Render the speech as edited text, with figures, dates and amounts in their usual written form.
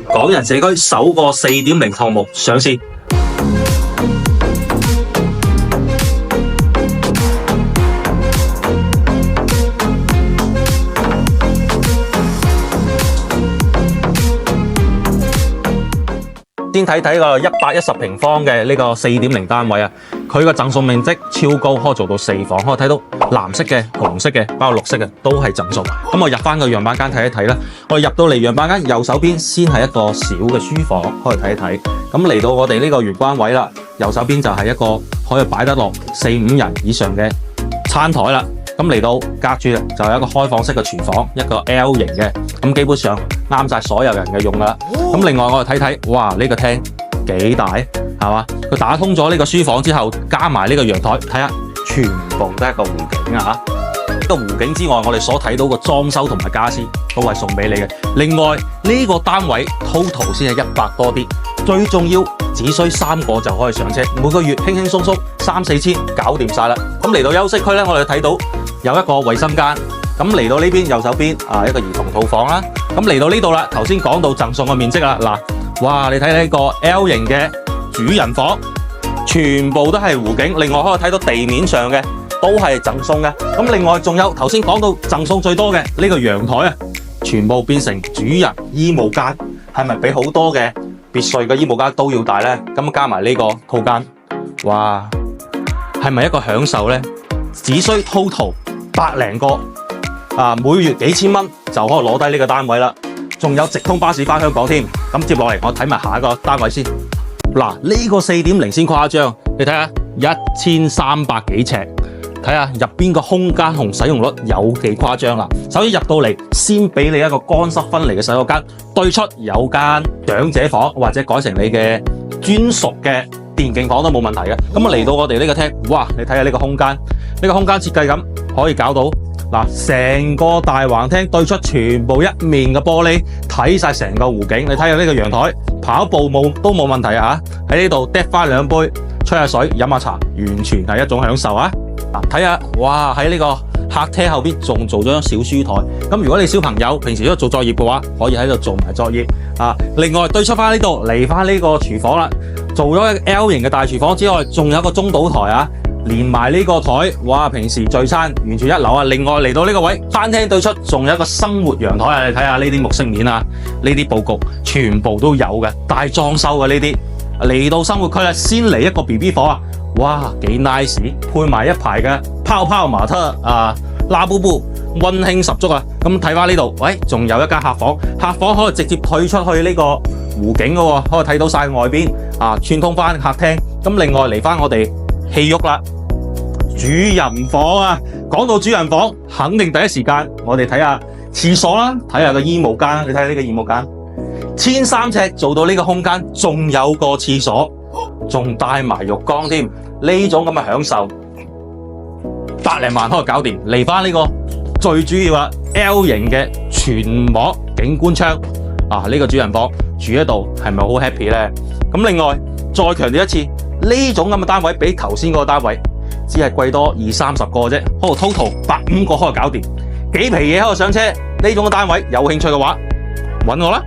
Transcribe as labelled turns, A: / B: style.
A: 港人社區首個4.0項目上市。先睇睇個110平方嘅呢個4.0單位啊，佢個贈送面積超高，可以做到4房，可以睇到藍色嘅、紅色嘅、包括綠色嘅都係贈送。咁我入翻個樣板間睇一睇啦。我入到嚟樣板間右手邊先係一個小嘅書房，可以睇一睇。咁嚟到我哋呢個玄關位啦，右手邊就係一個可以擺得落4、5人以上嘅餐台啦。咁嚟到隔住就有一個開放式嘅廚房，一個 L 型嘅，咁基本上啱晒所有人嘅用啦。咁另外我哋睇睇，哇呢個廳幾大係嘛？佢打通咗呢個書房之後，加埋呢個陽台，睇下全部都係一個湖景啊！呢個湖景之外，我哋所睇到嘅裝修同埋家私都係送俾你嘅。另外呢個單位 total 先係100多啲，最重要只需3個就可以上車，每個月輕輕鬆鬆3、4千搞掂晒啦。咁嚟到休息區咧，我哋睇到有一個衛生間。咁嚟到呢邊右手邊一個兒童套房啦。咁嚟到呢度啦，頭先講到贈送嘅面積啦，嗱，哇，你睇呢個 L 型嘅主人房，全部都係湖景。另外可以睇到地面上嘅都係贈送嘅。咁另外仲有頭先講到贈送最多嘅呢個陽台啊，全部變成主人衣帽間，係咪比好多嘅別墅嘅衣帽間都要大呢？咁加埋呢個套間，哇，係咪一個享受呢？只需 total 百零個。每月幾千蚊就可以攞低呢個單位啦，仲有直通巴士返香港添。咁接落嚟我睇埋下一個單位先。嗱，呢個4.0先誇張，你睇下1300幾尺，睇下入邊個空間同使用率有幾誇張啦。首先入到嚟，先俾你一個乾濕分離嘅洗手間，對出有間長者房或者改成你嘅專屬嘅電競房都冇問題嘅。咁嚟到我哋呢個廳，哇！你睇下呢個空間，呢個空間設計咁可以搞到。成個大橫廳對出全部一面嘅玻璃，睇晒成個湖景。你睇下呢個陽台，跑步都冇問題啊！喺呢度嗒翻2杯，吹下水，飲下茶，完全係一種享受啊！睇下，哇！喺呢個客廳後邊仲做咗張小書台。咁如果你小朋友平時都做作業嘅話，可以喺度做埋作業啊。另外對出翻呢度嚟翻呢個廚房啦，做咗一個 L 型嘅大廚房之外，仲有一個中島台啊。連埋呢個台，哇！平時聚餐完全一流啊！另外嚟到呢個位，餐廳對出仲有一個生活陽台啊！你睇下呢啲木飾面啊，呢啲佈局全部都有嘅，大裝修嘅呢啲。嚟到生活區咧，先嚟一個 BB 房啊！哇，幾 nice， 配埋一排嘅泡泡瑪特拉布布，溫馨十足啊！咁睇翻呢度，喂，仲有一間客房，客房可以直接退出去呢個湖景嘅喎，可以睇到晒外邊串通翻客廳。咁另外嚟翻我哋戲屋啦，主人房啊！講到主人房，肯定第一時間我哋睇下廁所啦，睇下個衣帽間。你睇下呢個衣帽間，1300尺做到呢個空間，仲有個廁所，仲帶埋浴缸添。呢種咁嘅享受，100零萬可以搞掂。嚟翻呢個最主要啦 ，L 型嘅全幕景觀窗呢個主人房住喺度係咪好 happy 呢？咁另外再強調一次。呢種咁嘅單位比頭先嗰個單位只係貴多20-30個啫，可能 total 105個可以搞掂，幾皮嘢可以上車。呢種嘅單位有興趣嘅話，搵我啦。